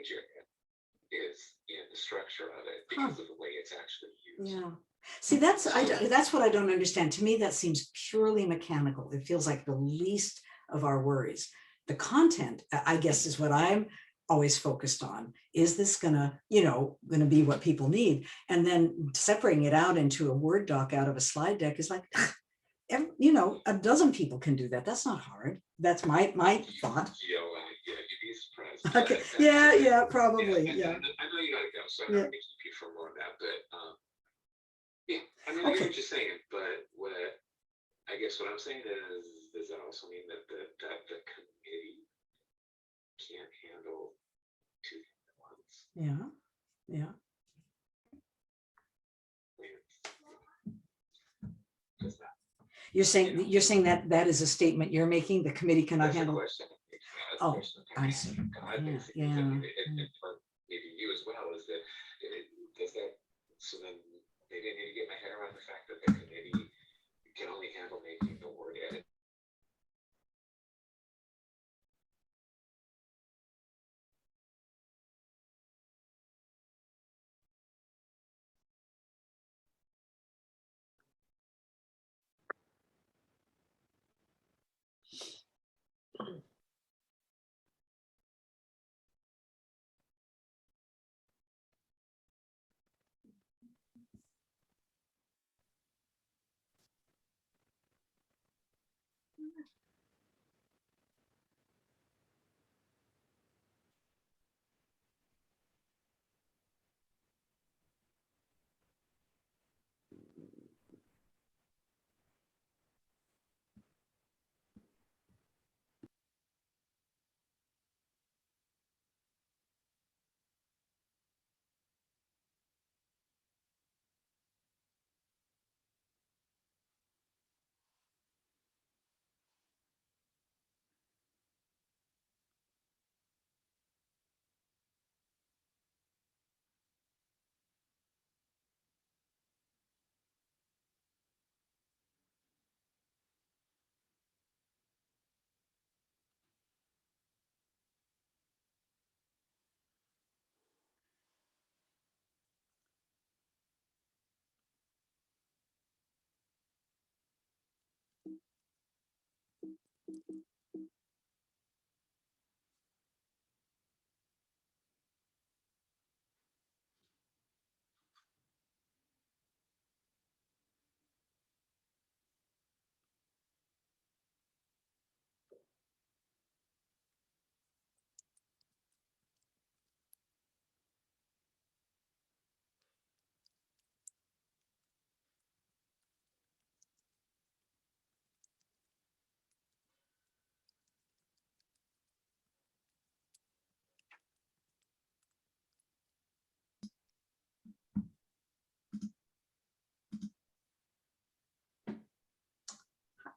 major is in the structure of it because of the way it's actually used. Yeah. See, that's what I don't understand. To me, that seems purely mechanical. It feels like the least of our worries. The content, I guess, is what I'm always focused on. Is this gonna be what people need? And then separating it out into a Word doc out of a slide deck is like, a dozen people can do that. That's not hard. That's my thought. Yeah, you'd be surprised. Okay. Yeah, probably. Yeah. I know you gotta go, so I'm not making you for more of that, but yeah, I mean, I get what you're saying, but I guess what I'm saying is, does that also mean that the committee can't handle two things at once? Yeah. You're saying that is a statement you're making. The committee cannot handle. Oh, I see. Yeah. Maybe you as well, is that does that, so then maybe I need to get my head around the fact that the committee can only handle making the word edit.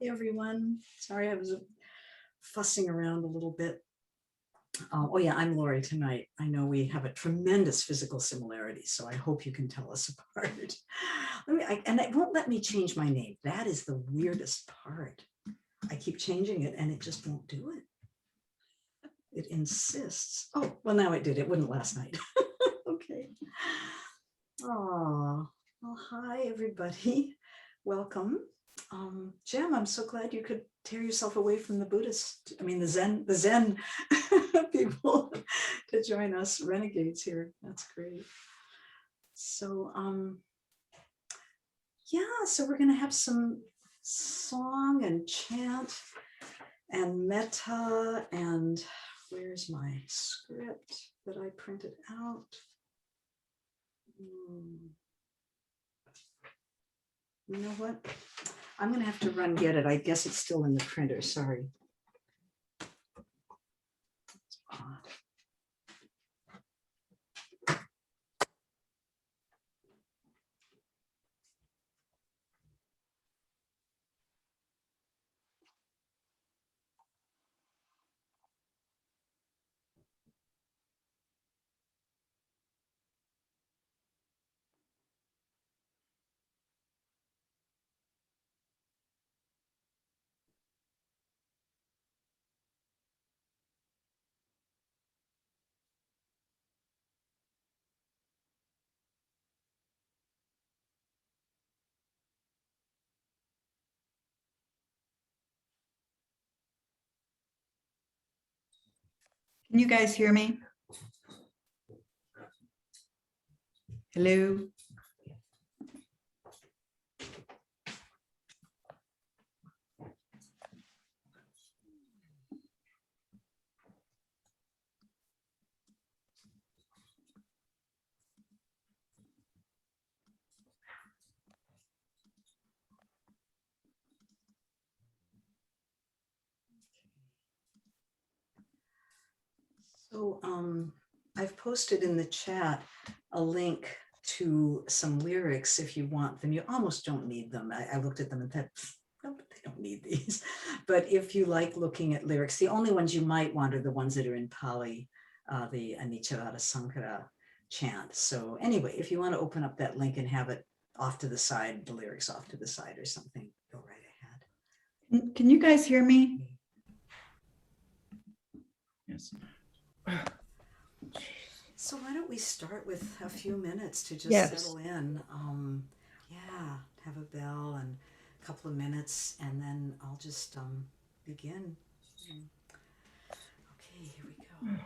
Hi, everyone. Sorry, I was fussing around a little bit. Oh yeah, I'm Lori tonight. I know we have a tremendous physical similarity, so I hope you can tell us apart. And it won't let me change my name. That is the weirdest part. I keep changing it and it just won't do it. It insists. Oh, well, now it did. It wouldn't last night. Okay. Oh, well, hi, everybody. Welcome. Jim, I'm so glad you could tear yourself away from the Zen people to join us renegades here. That's great. So, yeah, so we're going to have some song and chant and metta, and where's my script that I printed out? You know what? I'm going to have to run get it. I guess it's still in the printer. Sorry. That's odd. Can you guys hear me? Hello? So I've posted in the chat a link to some lyrics if you want them. You almost don't need them. I looked at them and thought, nope, they don't need these. But if you like looking at lyrics, the only ones you might want are the ones that are in Pali, the Anicavata Sankara chant. So anyway, if you want to open up that link and have it off to the side, the lyrics off to the side or something, go right ahead. Can you guys hear me? Yes. So why don't we start with a few minutes to just Yes. settle in? Yeah, have a bell and a couple of minutes, and then I'll just begin. Okay, here we go.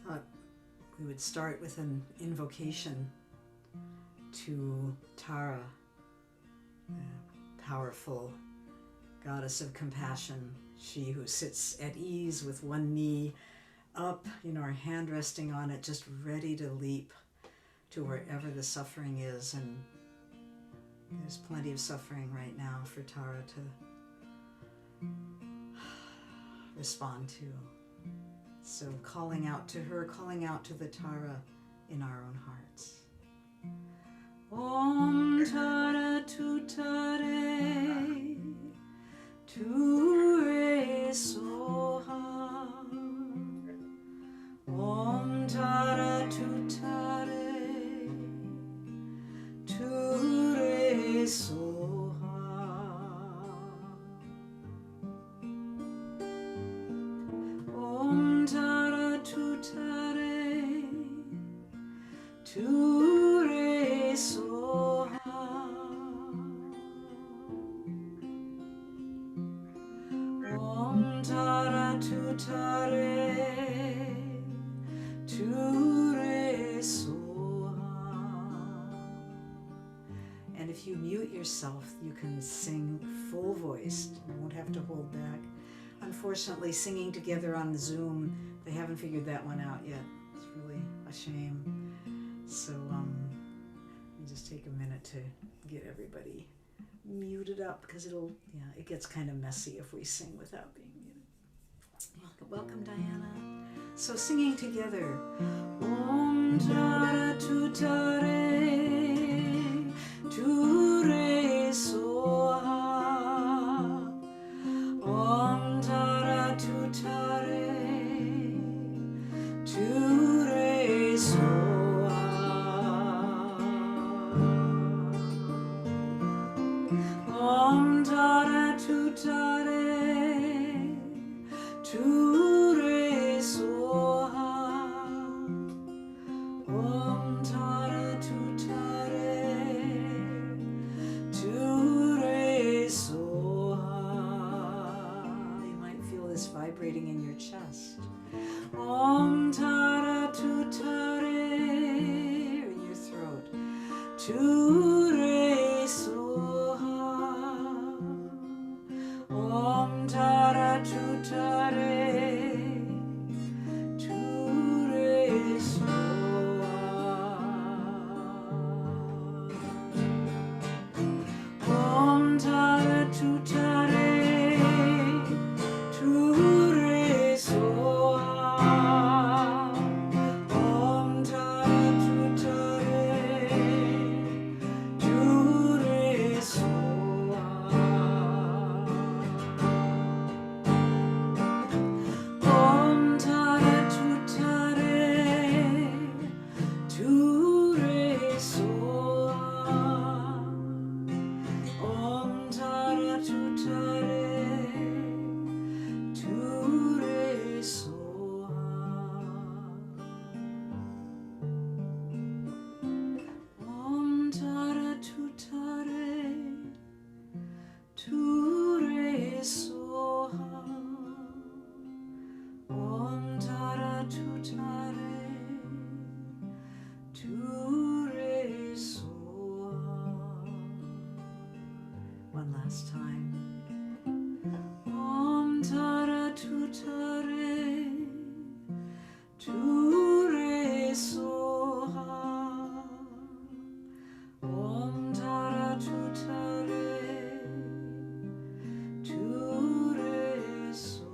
I thought we would start with an invocation to Tara, the powerful goddess of compassion, she who sits at ease with one knee up, her hand resting on it, just ready to leap to wherever the suffering is and There's plenty of suffering right now for Tara to respond to. So calling out to her, calling out to the Tara in our own hearts. Om Tara tu Tare, tu re soha. Om Tara tu Tare, tu re soha. Om Tara tu Tare, tu re soha. Om Tara tu Tare, tu re soha. And if you mute yourself, you can sing full voiced. You won't have to hold back. Unfortunately, singing together on Zoom, they haven't figured that one out yet. It's really a shame. So let me just take a minute to get everybody muted up, because it gets kind of messy if we sing without being muted. Welcome, Diana. So singing together. Om Tara tu Tare, tu re soha. Om Tara tu Tare, tu re soha. Om Tara tu Tare, tu re soha. Om Tara tu Tare, tu re soha. You might feel this vibrating in your chest. Om Tara tu Tare, in your throat. Tu re soha. Om Tara tu Tare, tu re soha. Om Tara tu Tare, tu re soha. Om Tara tu Tare, tu re soha. Om Tara tu Tare, tu re soha. Om Tara tu Tare, tu re soha. Om Tara tu Tare, tu re soha. Om Tara tu Tare, tu re soha. One last time. Om Tara tu Tare, tu re soha. Om Tara tu Tare, tu re soha.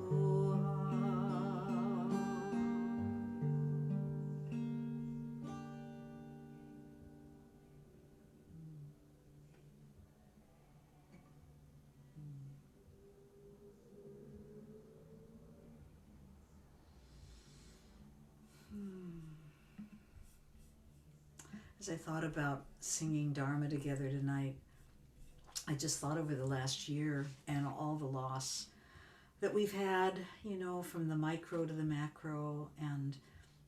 As I thought about singing Dharma together tonight, I just thought over the last year and all the loss that we've had, from the micro to the macro, and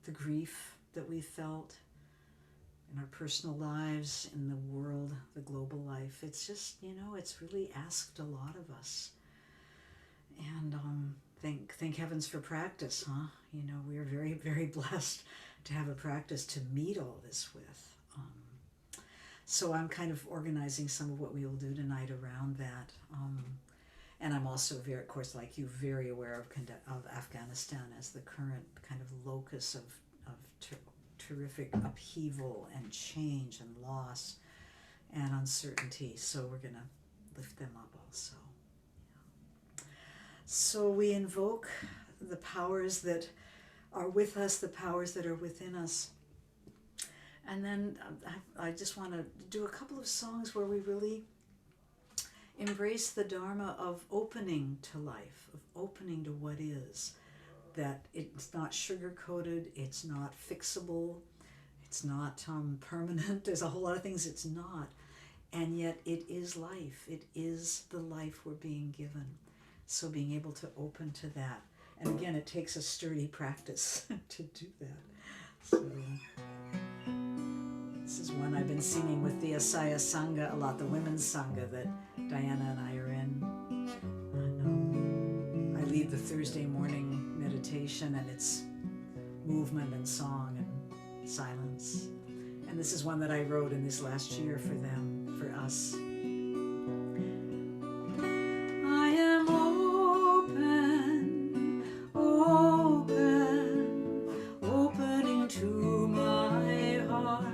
the grief that we've felt in our personal lives, in the world, the global life. It's just, it's really asked a lot of us. And thank heavens for practice, huh? We are very, very blessed to have a practice to meet all this with. So I'm kind of organizing some of what we will do tonight around that. And I'm also very, of course, like you, very aware of Afghanistan as the current kind of locus of terrific upheaval and change and loss. and uncertainty. So we're going to lift them up also. So we invoke the powers that are with us, the powers that are within us. And then I just want to do a couple of songs where we really embrace the Dharma of opening to life, of opening to what is, that it's not sugar-coated, it's not fixable, it's not permanent. There's a whole lot of things it's not. And yet it is life. It is the life we're being given. So being able to open to that. And again, it takes a sturdy practice to do that. So this is one I've been singing with the Asaya Sangha a lot, the women's Sangha that Diana and I are in. And, I lead the Thursday morning meditation, and it's movement and song and silence. And this is one that I wrote in this last year for them, for us. I am open, open, opening to my heart.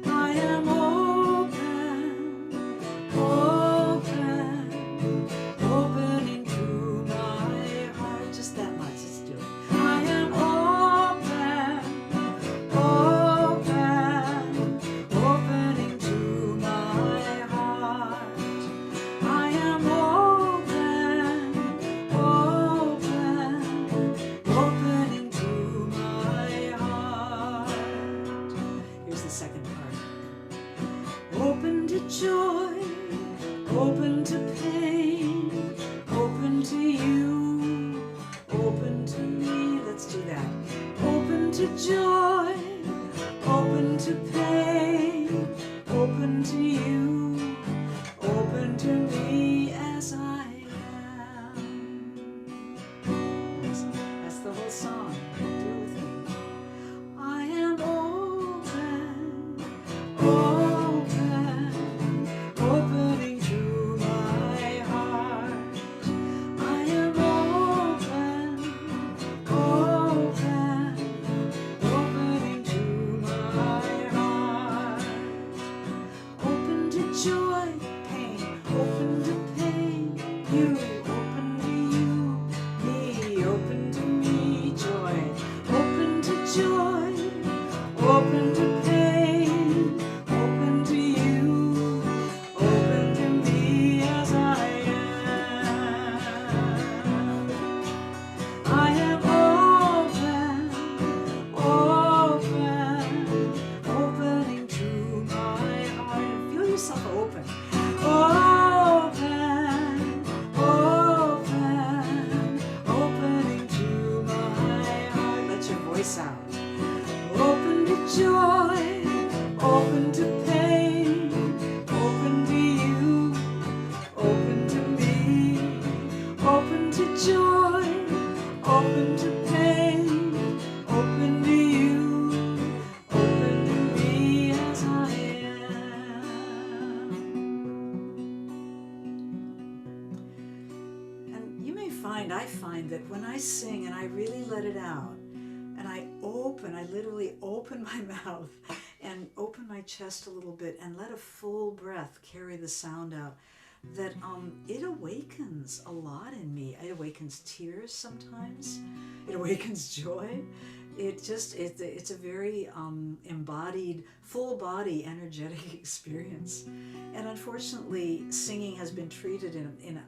I am open, open, opening to my heart. Just that much, let's do it. I am open, open, opening to my heart. I am open, open, opening to my heart. Here's the second part. Open to joy, open to pain, open to you, open to me. Let's do that. Open to joy, open to pain, open to you, open to me as I am. That's the whole song. Do it with me. I am open, open, opening to my heart. I am open, open, opening to my heart. Open to joy, pain, open to pain, you, open to you, me, open to me, joy, open to joy, open to pain, open to you, open to me as I am. I am open, open, opening to my heart. Feel yourself open. Open, open, opening to my heart. Let your voice out. Open to joy, open to pain, open to you, open to me, open to joy, open to pain, open to you, open to me as I am. And you may find, I find that when I sing and I really let it out, and I literally open my mouth and open my chest a little bit and let a full breath carry the sound out, that it awakens a lot in me. It awakens tears sometimes. It awakens joy. It's a very embodied, full body, energetic experience. And unfortunately, singing has been treated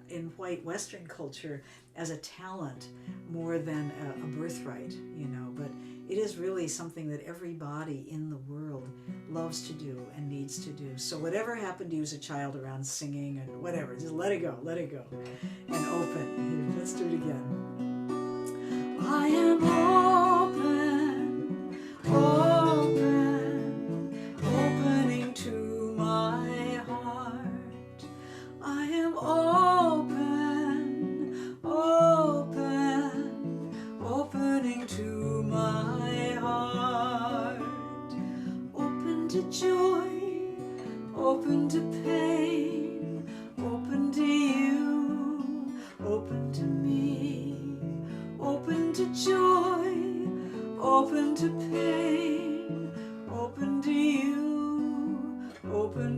in white Western culture as a talent more than a birthright, but it is really something that every body in the world loves to do and needs to do. So whatever happened to you as a child around singing and whatever, just let it go, and open. Here, let's do it again. I am open, open, opening to my heart. I am open, open, opening to my heart. Open to joy, open to pain, open to you, open to me, open to joy, open to pain, open to you, open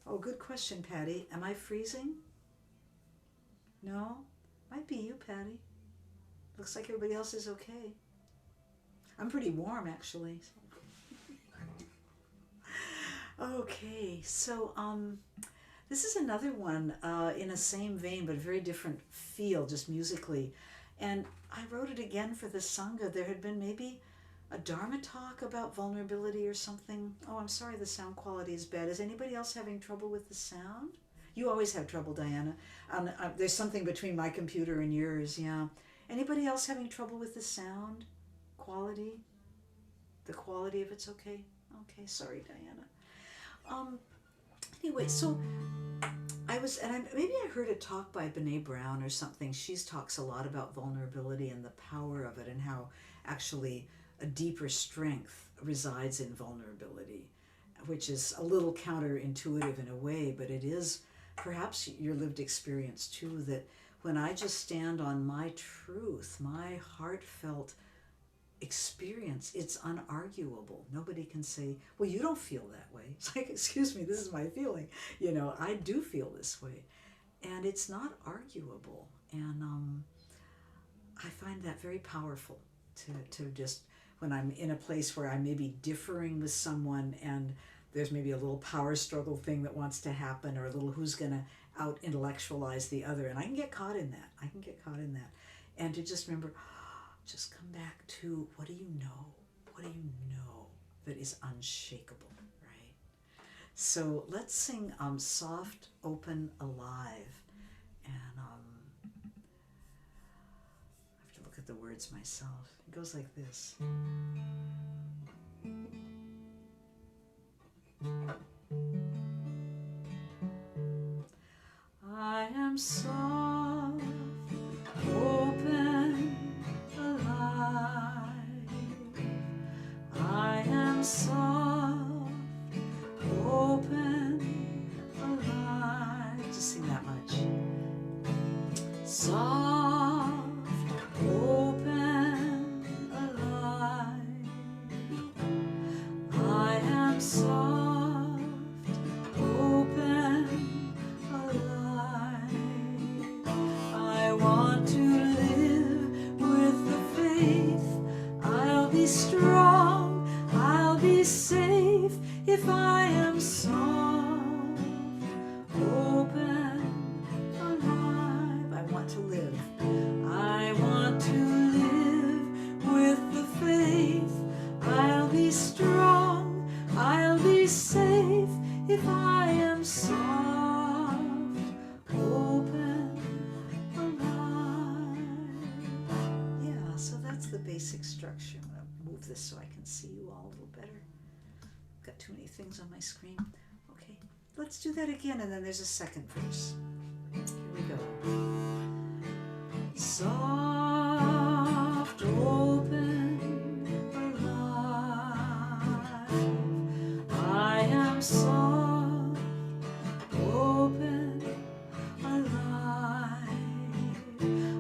Oh, good question, Patty. Am I freezing? No? Might be you, Patty. Looks like everybody else is okay. I'm pretty warm, actually. Okay, so this is another one in a same vein, but very different feel, just musically. And I wrote it again for the Sangha. There had been maybe a Dharma talk about vulnerability or something. Oh, I'm sorry the sound quality is bad. Is anybody else having trouble with the sound? You always have trouble, Diana. There's something between my computer and yours, yeah. Anybody else having trouble with the sound quality? The quality of it's okay? Okay, sorry, Diana. Anyway, so maybe I heard a talk by Brene Brown or something. She talks a lot about vulnerability and the power of it, and how actually a deeper strength resides in vulnerability, which is a little counterintuitive in a way, but it is perhaps your lived experience too, that when I just stand on my truth, my heartfelt experience, it's unarguable. Nobody can say, well, you don't feel that way. It's like, excuse me, this is my feeling. I do feel this way. And it's not arguable. And I find that very powerful to just, when I'm in a place where I may be differing with someone and there's maybe a little power struggle thing that wants to happen, or a little who's going to out intellectualize the other. And I can get caught in that. And to just remember, just come back to, what do you know? What do you know that is unshakable, right? So let's sing Soft, Open, Alive. And I have to look at the words myself. It goes like this. I am soft, open, alive. I am soft, open, alive. Just sing that much. Soft, open, alive. I am soft, open, alive. I want to live with the faith. I'll be strong, I'll be safe if I am soft, open, alive. I want to live. I want to live with the faith. I'll be strong, I'll be safe if I am soft, open, alive. Yeah, so that's the basic structure. I'm going to move this so I can see you all a little better. I've got too many things on my screen. Okay, let's do that again, and then there's a second verse. Here we go. Soft, open, alive. I am soft, open, alive.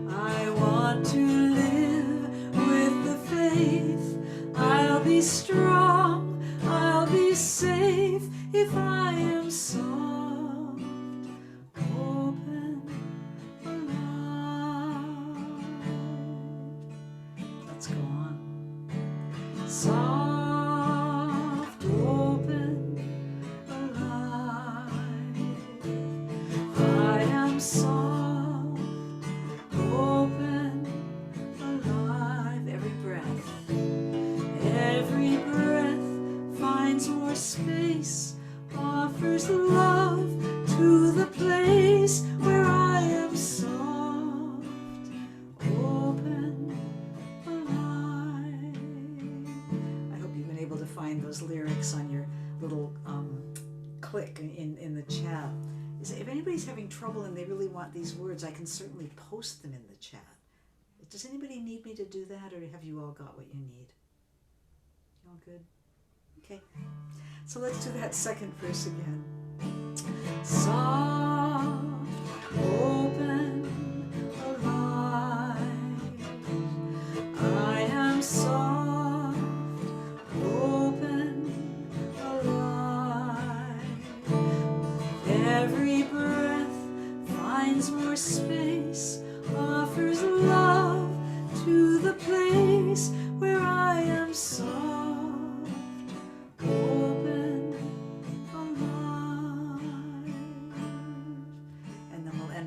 I want to live with the faith. I'll be strong, I'll be safe if I am soft, open, alive. Let's go on. Soft, open, alive. I am soft, open, alive. Every breath finds more space, offers love to the place where I am soft, open, alive. I hope you've been able to find those lyrics on your little click in the chat. If anybody's having trouble and they really want these words, I can certainly post them in the chat. Does anybody need me to do that, or have you all got what you need? You all good? Okay. So let's do that second verse again. Soft, open, alive. I am soft, open, alive.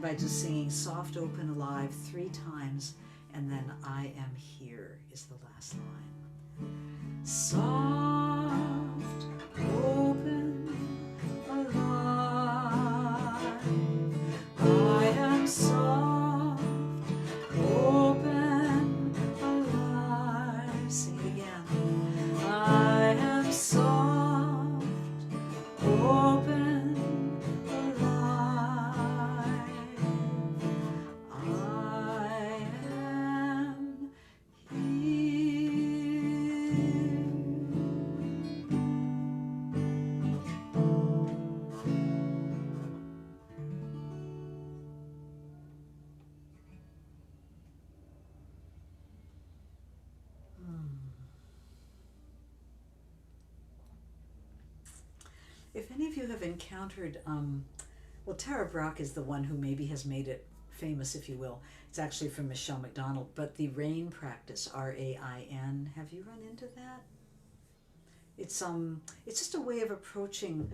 end by just singing Soft, Open, Alive 3 times, and then I am here is the last line. Soft, open, alive. I am soft, open, alive. Sing it again. I am soft, open, alive. I am If any of you have encountered, well, Tara Brach is the one who maybe has made it famous, if you will. It's actually from Michelle McDonald, but the RAIN practice, RAIN, have you run into that? It's just a way of approaching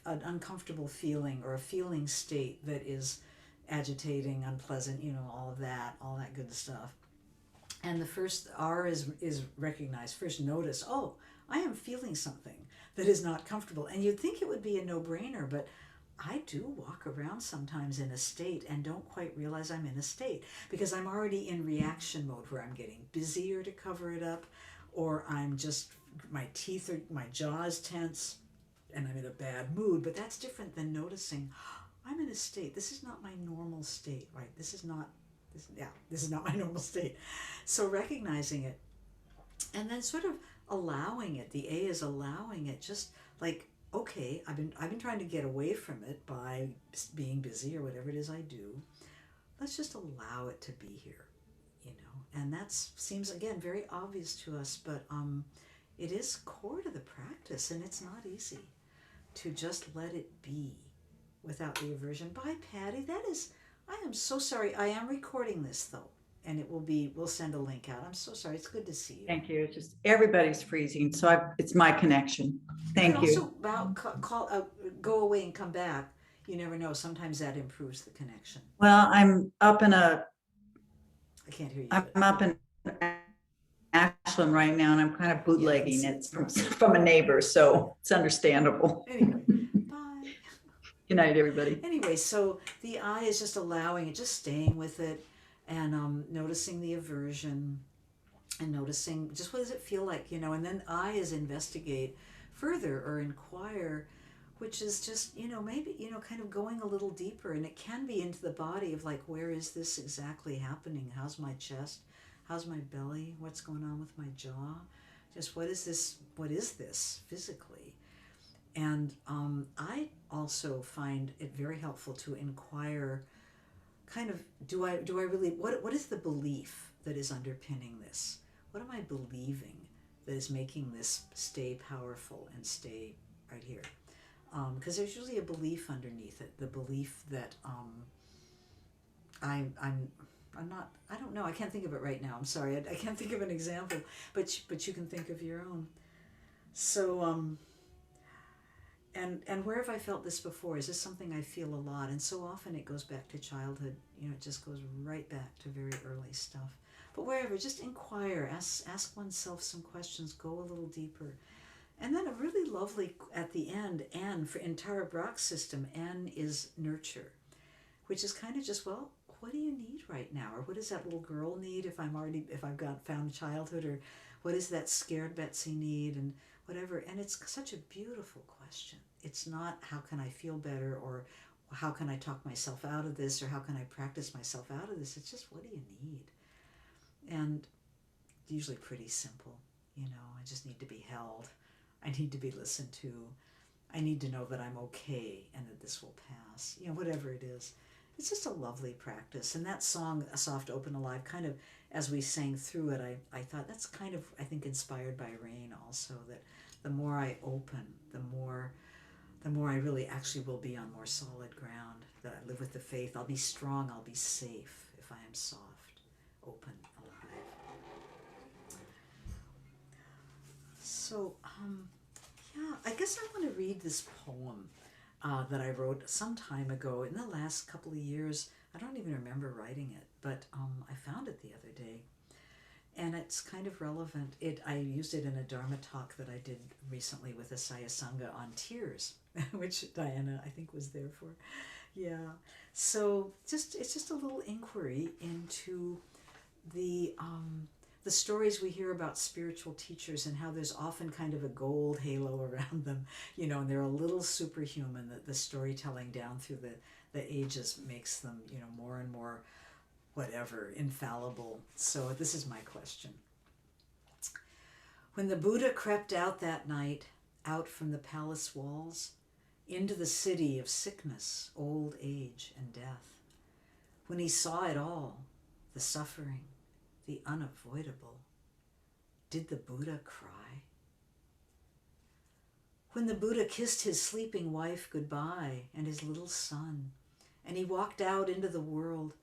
an uncomfortable feeling or a feeling state that is agitating, unpleasant, all that good stuff. And the first R is recognize, first notice, oh, I am feeling something that is not comfortable. And you'd think it would be a no-brainer, but I do walk around sometimes in a state and don't quite realize I'm in a state because I'm already in reaction mode where I'm getting busier to cover it up, or I'm just, my jaw is tense and I'm in a bad mood. But that's different than noticing, I'm in a state. This is not my normal state, right? This is not my normal state. So recognizing it and then sort of allowing it, the A is allowing it, just like, okay, I've been trying to get away from it by being busy or whatever it is I do. Let's just allow it to be here, and that seems, again, very obvious to us, but it is core to the practice, and it's not easy to just let it be without the aversion. Bye, Patty. I am so sorry. I am recording this though, and we'll send a link out. I'm so sorry. It's good to see you. Thank you. It's just everybody's freezing, so it's my connection. Thank you. Also, go away and come back. You never know. Sometimes that improves the connection. Well, I'm up in I can't hear you. I'm up in Ashland right now, and I'm kind of bootlegging it from a neighbor, so it's understandable. Anyway, bye. Good night, everybody. Anyway, so the I is just allowing it, just staying with it, and noticing the aversion, and noticing just what does it feel like, and then I is investigate further or inquire, which is just, maybe, kind of going a little deeper, and it can be into the body of like, where is this exactly happening? How's my chest? How's my belly? What's going on with my jaw? Just what is this physically? And I also find it very helpful to inquire, kind of, do I really, what is the belief that is underpinning this? What am I believing that is making this stay powerful and stay right here? Because there's usually a belief underneath it, the belief that I'm not, I don't know, I can't think of it right now. I'm sorry, I can't think of an example, but you can think of your own. So, and where have I felt this before? Is this something I feel a lot? And so often it goes back to childhood. It just goes right back to very early stuff. But wherever, just inquire, ask oneself some questions, go a little deeper. And then a really lovely, at the end, N, in Tara Brach's system, N is nurture, which is kind of just, well, what do you need right now? Or what does that little girl need if I've found childhood? Or what does that scared Betsy need? And whatever. And it's such a beautiful question. It's not how can I feel better, or how can I talk myself out of this, or how can I practice myself out of this. It's just, what do you need? And usually pretty simple. I just need to be held. I need to be listened to. I need to know that I'm okay and that this will pass. Whatever it is. It's just a lovely practice. And that song, A Soft, Open, Alive, kind of, as we sang through it, I thought that's kind of, I think, inspired by Rain also, that the more I open, the more I really actually will be on more solid ground, that I live with the faith. I'll be strong, I'll be safe if I am soft, open, alive. So, yeah, I guess I want to read this poem. that I wrote some time ago in the last couple of years. I don't even remember writing it, but I found it the other day. And it's kind of relevant. I used it in a Dharma talk that I did recently with a Saya Sangha on tears, which Diana, I think, was there for. Yeah. So it's just a little inquiry into the stories we hear about spiritual teachers and how there's often kind of a gold halo around them, and they're a little superhuman, that the storytelling down through the ages makes them, more and more whatever, infallible. So this is my question. When the Buddha crept out that night, out from the palace walls, into the city of sickness, old age, and death, when he saw it all, the suffering, the unavoidable, did the Buddha cry? When the Buddha kissed his sleeping wife goodbye and his little son, and he walked out into the world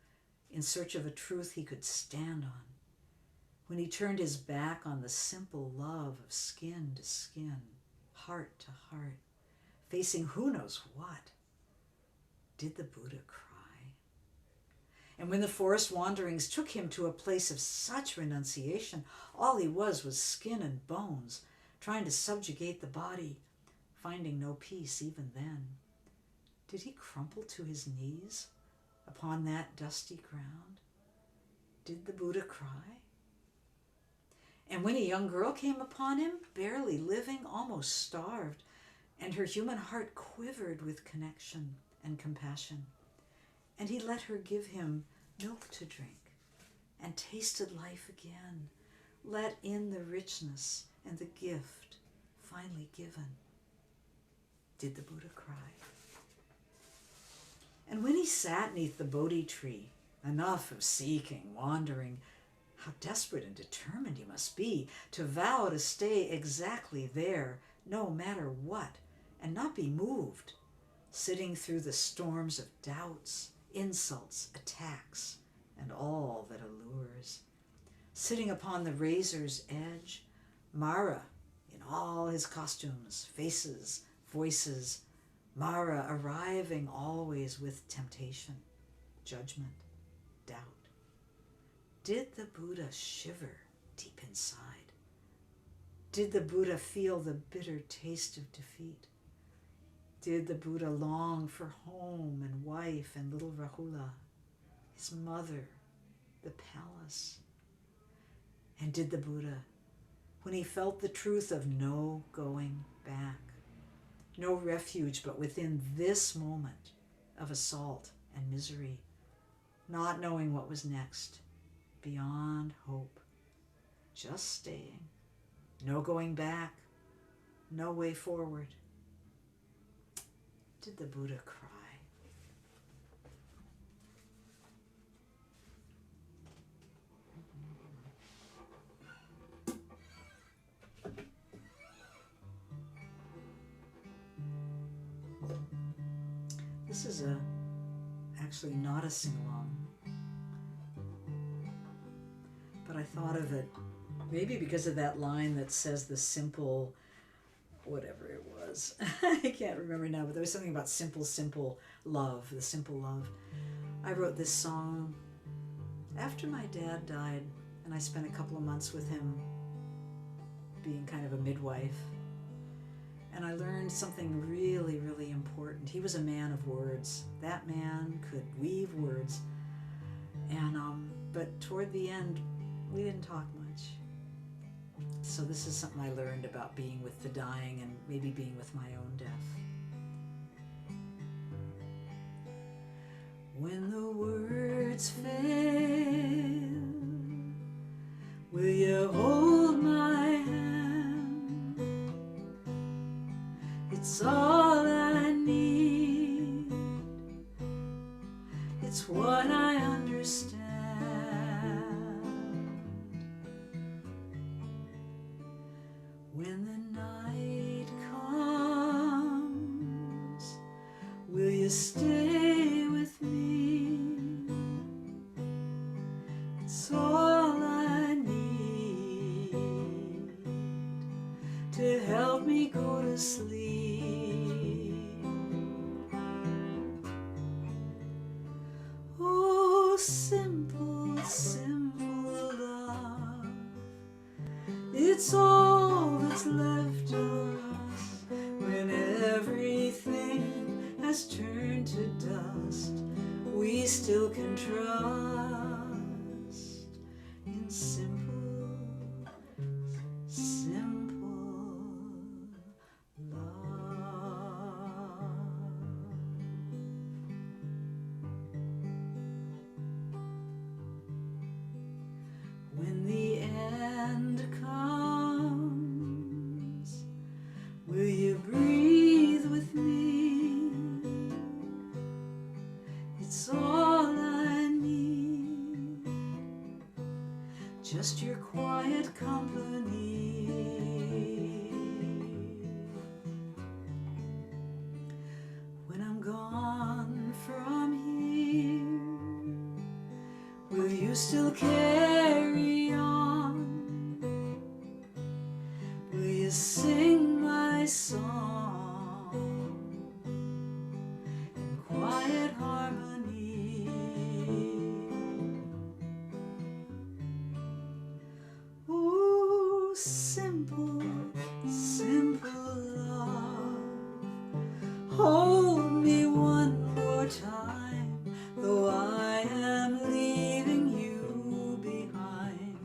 in search of a truth he could stand on, when he turned his back on the simple love of skin to skin, heart to heart, facing who knows what, did the Buddha cry? And when the forest wanderings took him to a place of such renunciation, all he was skin and bones, trying to subjugate the body, finding no peace even then. Did he crumple to his knees upon that dusty ground? Did the Buddha cry? And when a young girl came upon him, barely living, almost starved, and her human heart quivered with connection and compassion, and he let her give him milk to drink and tasted life again, let in the richness and the gift finally given, did the Buddha cry? And when he sat neath the Bodhi tree, enough of seeking, wandering, how desperate and determined he must be to vow to stay exactly there, no matter what, and not be moved, sitting through the storms of doubts, insults, attacks, and all that allures, sitting upon the razor's edge, Mara in all his costumes, faces, voices, Mara arriving always with temptation, judgment, doubt. Did the Buddha shiver deep inside? Did the Buddha feel the bitter taste of defeat? Did the Buddha long for home and wife and little Rahula, his mother, the palace? And did the Buddha, when he felt the truth of no going back, no refuge but within this moment of assault and misery, not knowing what was next, beyond hope, just staying, no going back, no way forward, did the Buddha cry? This is actually not a sing-along, but I thought of it maybe because of that line that says the simple, whatever it was. I can't remember now, but there was something about simple love, the simple love. I wrote this song after my dad died, and I spent a couple of months with him being kind of a midwife. And I learned something really, really important. He was a man of words. That man could weave words. And but toward the end, we didn't talk much. So this is something I learned about being with the dying and maybe being with my own death. When the words fail, will you hold my hand? It's all I need. It's what I understand. When the night comes, will you stay with me? It's all I need to help me go to sleep. it's all that's left us when everything has turned to dust. We still can trust in simple, simple love. When the end comes, will you breathe with me? It's all I need, just your quiet company. When I'm gone from here, will you still carry on? Will you sing my song in quiet harmony? Oh, simple, simple love, hold me one more time, though I am leaving you behind.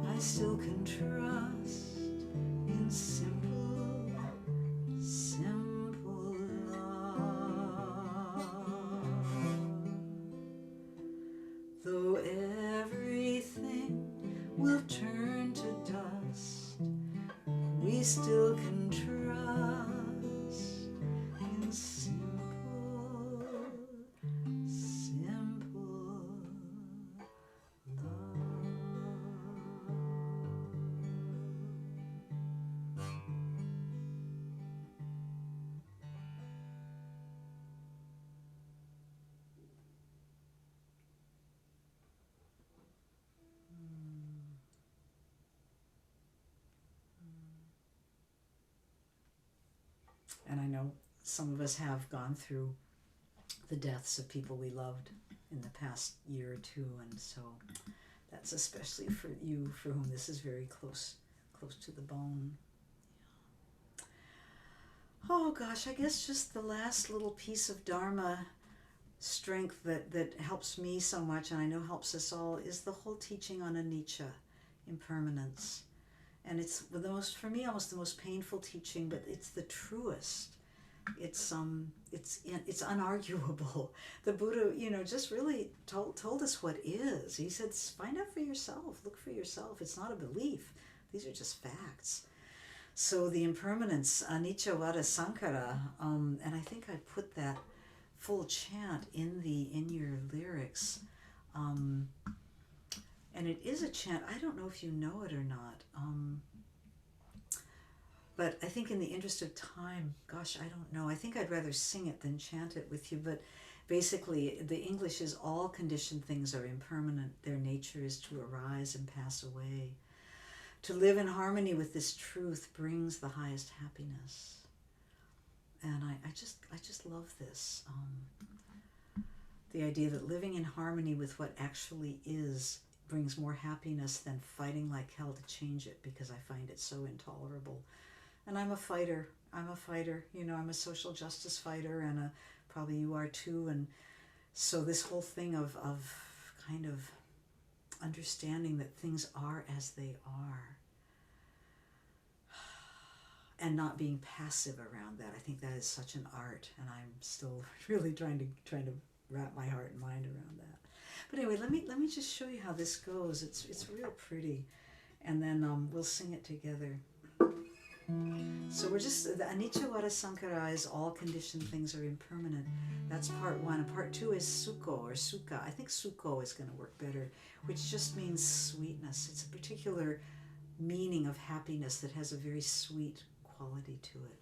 I still can trust in simple, simple love. Though everything will turn to dust, we still can trust in simple, simple love. And I know some of us have gone through the deaths of people we loved in the past year or two, and so that's especially for you, for whom this is very close to the bone. Oh gosh, I guess just the last little piece of Dharma strength that helps me so much, and I know helps us all, is the whole teaching on anicca, impermanence. And it's the most, for me, almost the most painful teaching, but it's the truest. It's unarguable. The Buddha, just really told us what is. He said, find out for yourself, look for yourself. It's not a belief. These are just facts. So the impermanence, anicca vada sankhara, and I think I put that full chant in your lyrics. And it is a chant. I don't know if you know it or not. But I think in the interest of time, gosh, I don't know. I think I'd rather sing it than chant it with you. But basically, the English is all conditioned things are impermanent. Their nature is to arise and pass away. To live in harmony with this truth brings the highest happiness. And I just love this. The idea that living in harmony with what actually is brings more happiness than fighting like hell to change it, because I find it so intolerable. And I'm a fighter. I'm a social justice fighter, and probably you are too. And so this whole thing of kind of understanding that things are as they are, and not being passive around that, I think that is such an art, and I'm still really trying to wrap my heart and mind around that. But anyway, let me just show you how this goes. It's real pretty, and then we'll sing it together. So we're just, the anicca vada sankhara is all conditioned things are impermanent. That's part one. And part two is sukho or sukha. I think sukho is going to work better, which just means sweetness. It's a particular meaning of happiness that has a very sweet quality to it.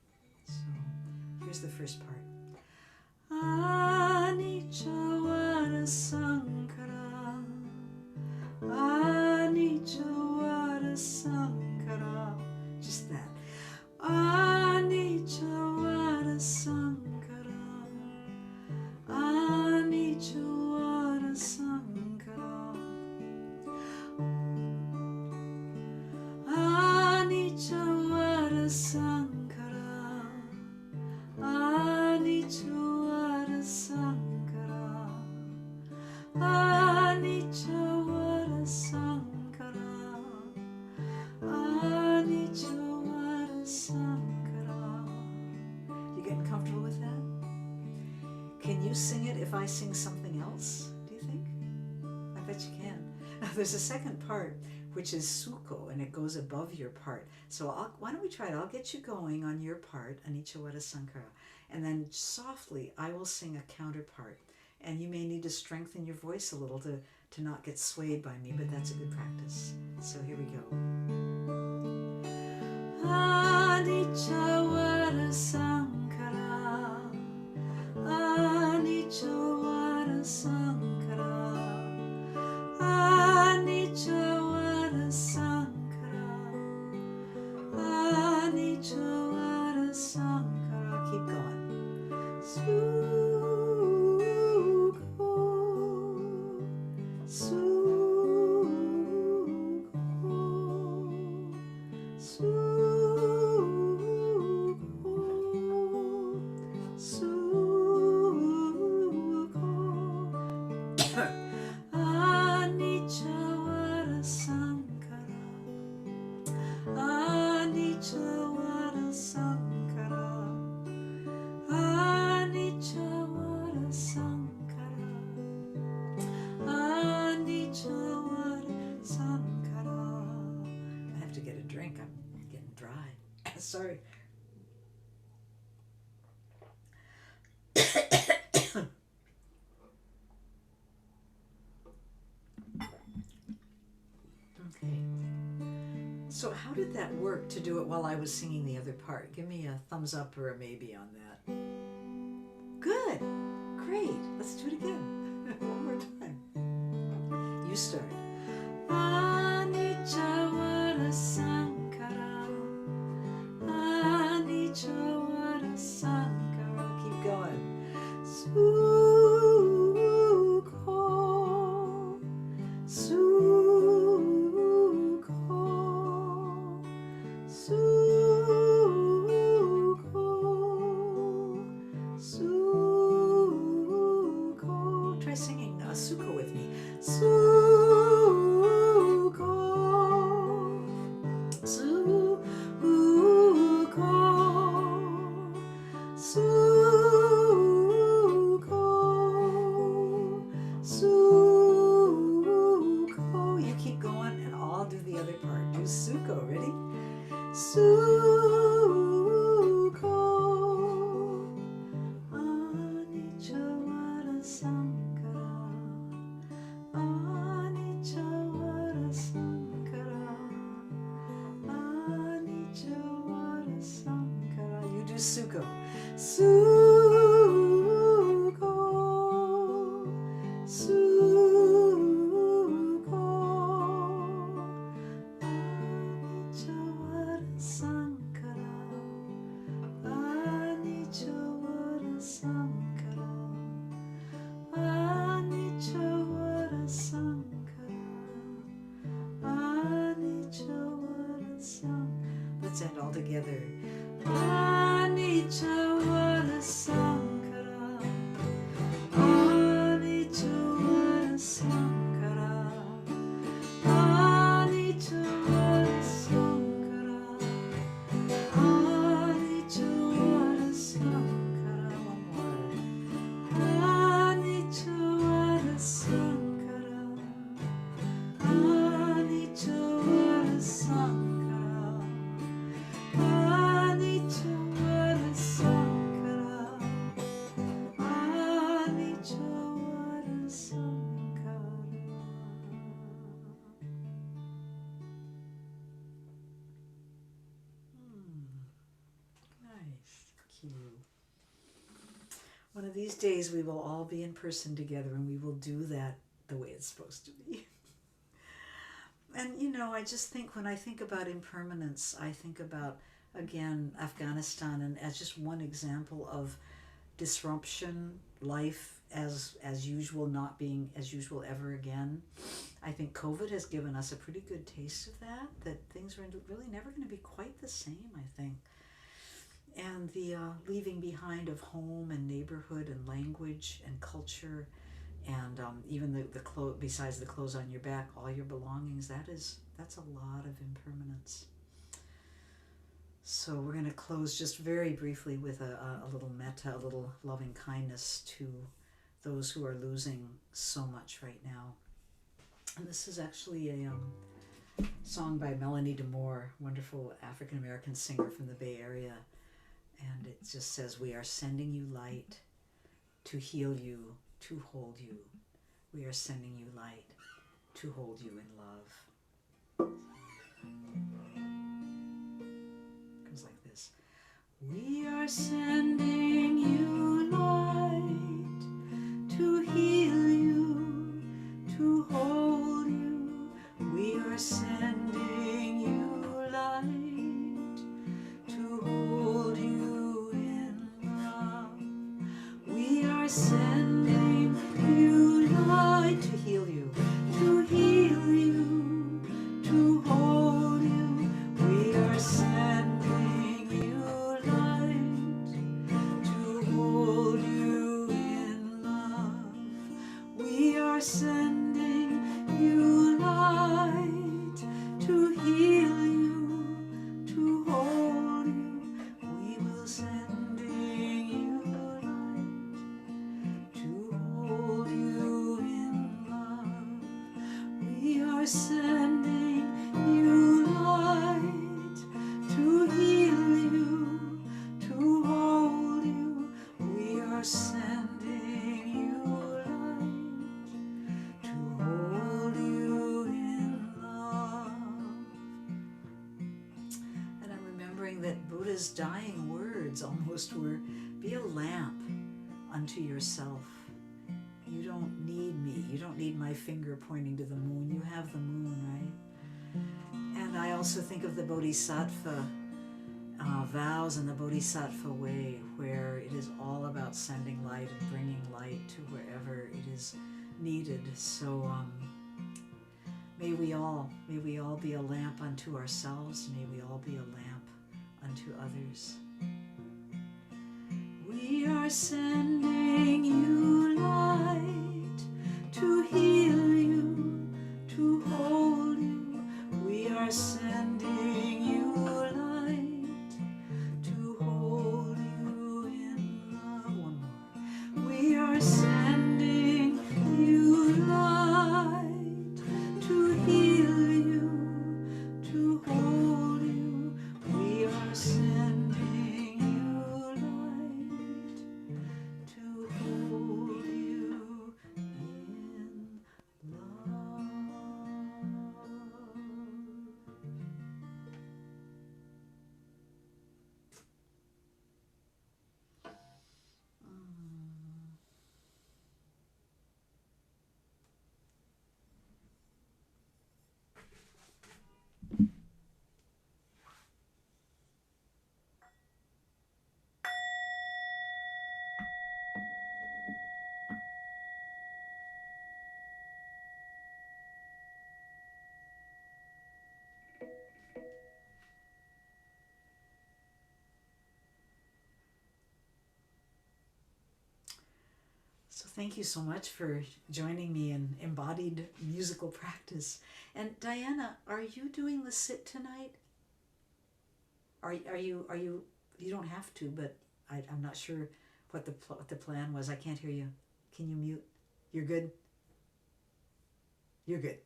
So here's the first part. Anicca vada sankhara, anicca vada sankhara. Just that. Anicca vada sankhara, anicca vada sankhara. You getting comfortable with that? Can you sing it if I sing something else, do you think? I bet you can. There's a second part, which is suko, and it goes above your part. So why don't we try it? I'll get you going on your part, Anicca Vada Sankara, and then softly I will sing a counterpart. And you may need to strengthen your voice a little to not get swayed by me, but that's a good practice. So here we go. Anicca Vada Sankara, Anicca Vada Sankara, Anicca Vada Sankara, Anicca Vada Sankara. Keep going. Suko, Suko, Suko, Suko. Anicca Vada Sankara, Anicca Vada Sankara, Anicca Vada Sankara, Anicca Vada Sankara. I have to get a drink. I'm getting dry. Sorry. Okay. So how did that work to do it while I was singing the other part? Give me a thumbs up or a maybe on that. Good. Great. Let's do it again. One more time. You start. Anicca Vada Sankara, Anicca Vada Sankara. Keep going. Suko, Suko, Suko, Suko. Try singing Suko with me. Suko, Suko, Suko, Suko. You keep going and I'll do the other part. Do Suko. Ready? Suko, Anicca Vada Sankara, Anicca Vada Sankara, Anicca Vada Sankara. You do Suko. Suko, Suko, Anicca Vada Sankara, Anicca Vada Sankara, Anicca Vada Sankara, Anicca Vada Sankara. Let's end all together. Anicca Vada Sankara, Anicca Vada Sankara, Anicca Vada Sankara, Anicca Vada Sankara. One more. Anicca Vada Sankara, Anicca Vada Sankara, Anicca Vada Sankara, Anicca Vada Sankara. Nice. Thank you. One of these days we will all be in person together and we will do that the way it's supposed to be. And you know, I just think when I think about impermanence, I think about, again, Afghanistan, and as just one example of disruption, life as usual not being as usual ever again. I think COVID has given us a pretty good taste of that things are really never going to be quite the same, I think. And the leaving behind of home and neighborhood and language and culture, and even the clothes, besides the clothes on your back, all your belongings, that's a lot of impermanence. So we're going to close just very briefly with a little metta, a little loving kindness to those who are losing so much right now. And this is actually a song by Melanie DeMore, wonderful African-American singer from the Bay Area. And it just says, "We are sending you light to heal you, to hold you. We are sending you light to hold you in love." It goes like this. We are sending you light to heal you, to hold you. We are sending you light to hold you in love. We are sending you light to heal you, to heal you, to hold you. We are sending you light to hold you in love. We are sending you light to heal you, to hold you. We will sending you light to hold you in love. We are sending you light to heal you, to hold you. We are sending you light to hold you in love. And I'm remembering that Buddha's dying words almost were, "Be a lamp unto yourself. You don't need me. You don't need my finger pointing to the moon. You have the moon, right?" And I also think of the Bodhisattva vows and the Bodhisattva way, where it is all about sending light and bringing light to wherever it is needed. So may we all be a lamp unto ourselves. May we all be a lamp unto others. We are sending you light to heal you, to hold you. We are sending you light to hold you in love. One more. We are sending you light to heal you, to hold you. We are sending you light to hold you in love. So thank you so much for joining me in embodied musical practice. And Diana, are you doing the sit tonight? Are you? You don't have to, but I'm not sure what the plan was. I can't hear you. Can you mute? You're good? You're good.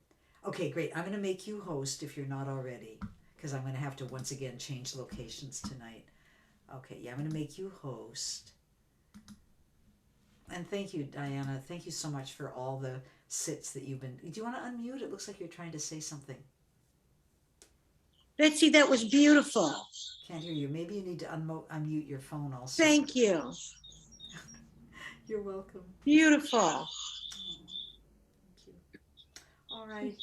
Okay, great. I'm going to make you host if you're not already, because I'm going to have to once again change locations tonight. Okay, yeah, I'm going to make you host. And thank you, Diana. Thank you so much for all the sits that you've been. Do you want to unmute? It looks like you're trying to say something. Betsy, that was beautiful. Can't hear you. Maybe you need to unmute your phone also. Thank you. You're welcome. Beautiful. Oh, thank you. All right.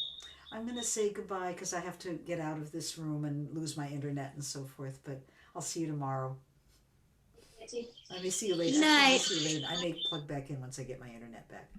I'm going to say goodbye because I have to get out of this room and lose my internet and so forth, but I'll see you tomorrow. I may see you later. Good night. I may plug back in once I get my internet back.